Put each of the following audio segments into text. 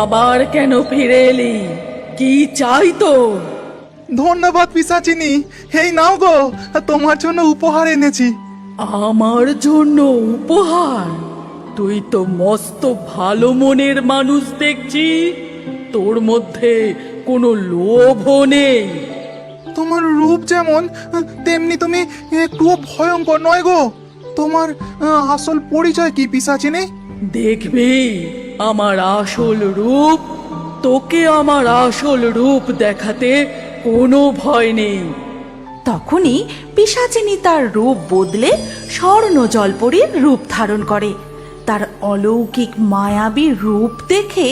আবার কেন ফিরে এলি? কি চাই তোর? ধন্যবাদ পিশাচিনী, এই নাও গো, তোমার জন্য উপহার এনেছি। আমার জন্য উপহার? তুই তো মস্ত ভালো মনের মানুষ দেখছি। তোর মধ্যে কোনো লোভও নেই। তোমার রূপ যেমন তেমনি তুমি একটুও ভয়ঙ্কর নয় গো। তোমার আসল পরিচয় কি পিশাচিনী? দেখবি আমার আসল রূপ। তোকে আমার আসল রূপ দেখাতে কোনো ভয় নেই। তখনই পিশাচিনী তার রূপ বদলে স্বর্ণ জলপরীর রূপ ধারণ করে। তার অলৌকিক মায়াবী রূপ দেখে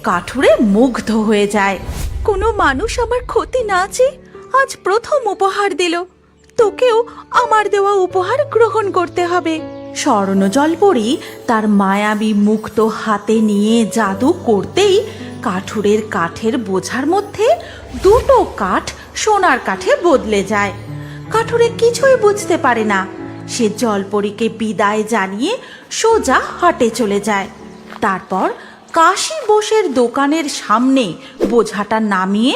কাঠুরে মুগ্ধ হয়ে যায়। কোনো মানুষ আমার ক্ষতি না চেয়ে আজ প্রথম উপহার দিল, তোকেও আমার দেওয়া উপহার গ্রহণ করতে হবে। স্বর্ণ জলপরী তার মায়াবী মুক্ত হাতে নিয়ে জাদু করতেই কাঠুরের কাঠের বোঝার মধ্যে দুটো কাঠ সোনার কাঠে বদলে যায়। কাঠুরে কিছুই বুঝতে পারে না। সে জলপরীকে বিদায় জানিয়ে সোজা হাটে চলে যায়। তারপর কাশী বোসের দোকানের সামনে বোঝাটা নামিয়ে,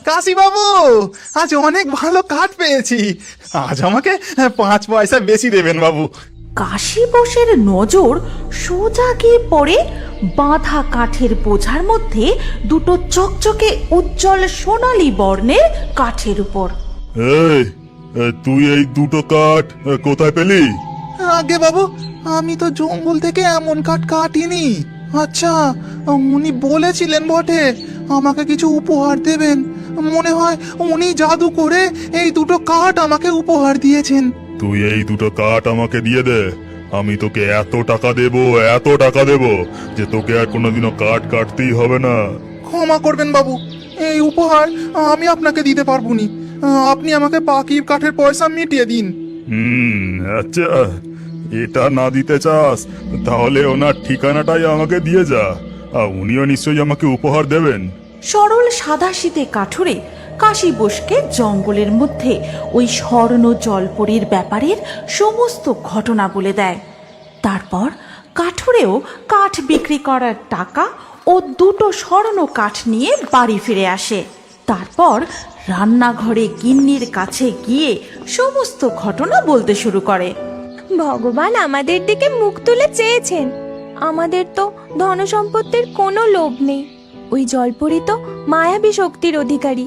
কাশী বাবু, আজ অনেক ভালো কাঠ পেয়েছি, আজ আমাকে 5 পয়সা বেশি দেবেন বাবু। কাশী বোসের নজর সোজা গিয়ে পড়ে বাঁধা কাঠের বোঝার মধ্যে দুটো চকচকে উজ্জ্বল সোনালী বর্ণের কাঠের উপর। এই, তুই এই দুটো কাঠ কোথায় পেলি? আগে বাবু, আমি তো জঙ্গল থেকে এমন কাঠ কাটিনি। আচ্ছা, উনি বলেছিলেন বটে আমাকে কিছু উপহার দেবেন। মনে হয় উনি জাদু করে এই দুটো কাঠ আমাকে উপহার দিয়েছেন। তুই এই দুটো কাঠ আমাকে দিয়ে দে, আমি তোকে এত টাকা দেব, এত টাকা দেব যে তোকে আর কোনোদিনও কাঠ কাটতেই হবে না। ক্ষমা করবেন বাবু, এই উপহার আমি আপনাকে দিতে পারবো নি। আপনি আমাকে বাকি কাঠের পয়সা মিটিয়ে দিন। আচ্ছা, এটা না দিতে চাস তাহলে ওনার ঠিকানাটাই আমাকে দিয়ে যা, আর উনিও নিশ্চয়ই আমাকে উপহার দেবেন। সরল সাদাশীতে কাঠুরে কাশী বোসকে জঙ্গলের মধ্যে ওই স্বর্ণ জলপরীর ব্যাপারের সমস্ত ঘটনা বলে দেয়। তারপর কাঠুরেও কাঠ বিক্রি করার টাকা ও দুটো স্বর্ণ কাঠ নিয়ে বাড়ি ফিরে আসে। তারপর রান্নাঘরে গিন্নির কাছে গিয়ে সমস্ত ঘটনা বলতে শুরু করে। ভগবান আমাদের দিকে মুখ তুলে চেয়েছেন। আমাদের তো ধনসম্পত্তির কোনো লোভ নেই। ওই জলপরী তো মায়াবী শক্তির অধিকারী।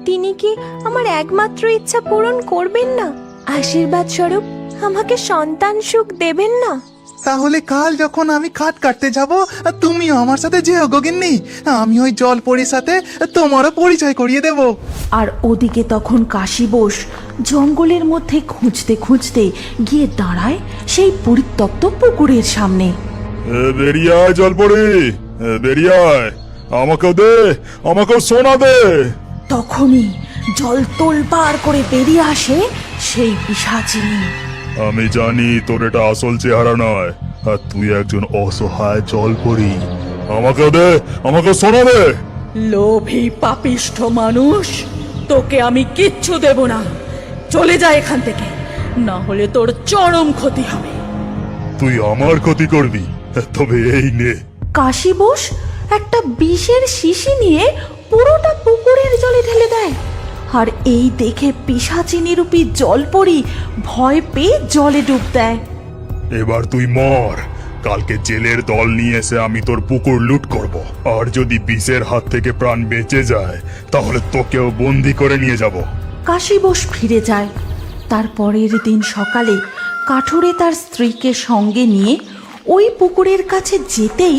তিনি কি আমার একমাত্র ইচ্ছা পূরণ করবেন না? আশীর্বাদ স্বরূপ আমাকে সন্তান সুখ দেবেন না? তাহলে কাল যখন আমি কাঠ কাটতে যাব, তুমিও আমার সাথে যেও গো গিন্নি। আমি ওই জলপরীর সাথে তোমারও পরিচয় করিয়ে দেব। আর ওদিকে তখন কাশী বোস জঙ্গলের মধ্যে খুঁজতে খুঁজতে গিয়ে দাঁড়ায় সেই পরিত্যক্ত পুকুরের সামনে। বেরিয়ে আয় জলপরি, বেরিয়ে আয়, আমাকেও দে, আমাকেও সোনা দে। তখনই জল তোলপাড় করে বেরিয়ে আসে সেই পিশাচিনী। আমি জানি তোর এটা আসল চেহারা নয়, আর তুই একজন অসহায় জলপরি। আমাকেও দে, আমাকে সোনা দে। লোভী পাপিষ্ঠ মানুষ, তোকে আমি কিচ্ছু দেব না। চলে যা এখান থেকে, না হলে তোর চরম ক্ষতি হবে। তুই আমার ক্ষতি করবি, তবে এই নে। কাশী বোস একটা বিষের শিশি নিয়ে পুরোটা পুকুরের জলে ঢেলে দেয়। আর এই দেখে পিশাচিনী রূপী জলপরি ভয় পেয়ে জলে ডুব দেয়। এবার তুই মর, কালকে জেলের দল নিয়ে এসে আমি তোর পুকুর লুট করব, আর যদি বিষের হাত থেকে প্রাণ বেঁচে যায় তাহলে তোকেও বন্দি করে নিয়ে যাব। কাশী বোস ফিরে যায়। তার পরের দিন সকালে কাঠুরে তার স্ত্রীকে সঙ্গে নিয়ে ওই পুকুরের কাছে যেতেই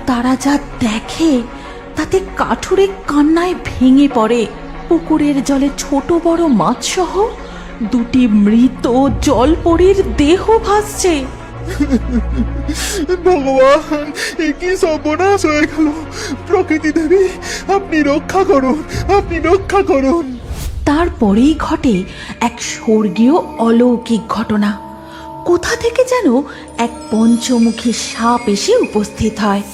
তারা যা দেখে তাতে কাঠুরে কান্নায় ভেঙে পড়ে। পুকুরের জলে ছোট বড় মাছ সহ দুটি মৃত জলপরীর দেহ ভাসছে। ভগবান, এ কি সর্বনাশ হয়ে গেল! প্রকৃতি দেবী, আপনি রক্ষা করুন, আপনি রক্ষা করুন। তারপরেই ঘটে এক স্বর্গীয় অলৌকিক ঘটনা। কোথা থেকে যেন এক পঞ্চমুখী সাপ এসে উপস্থিত হয়।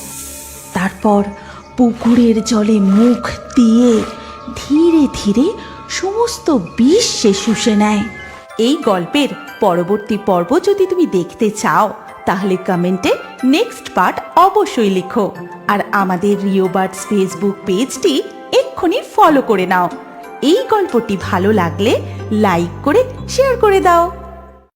তারপর পুকুরের জলে মুখ দিয়ে ধীরে ধীরে সমস্ত বিষ সে শুষে নেয়। এই গল্পের পরবর্তী পর্ব যদি তুমি দেখতে চাও তাহলে কমেন্টে নেক্সট পার্ট অবশ্যই লিখো। আর আমাদের রিও বার্ডস ফেসবুক পেজটি এক্ষুনি ফলো করে নাও। এই গল্পটি ভালো লাগলে লাইক করে শেয়ার করে দাও।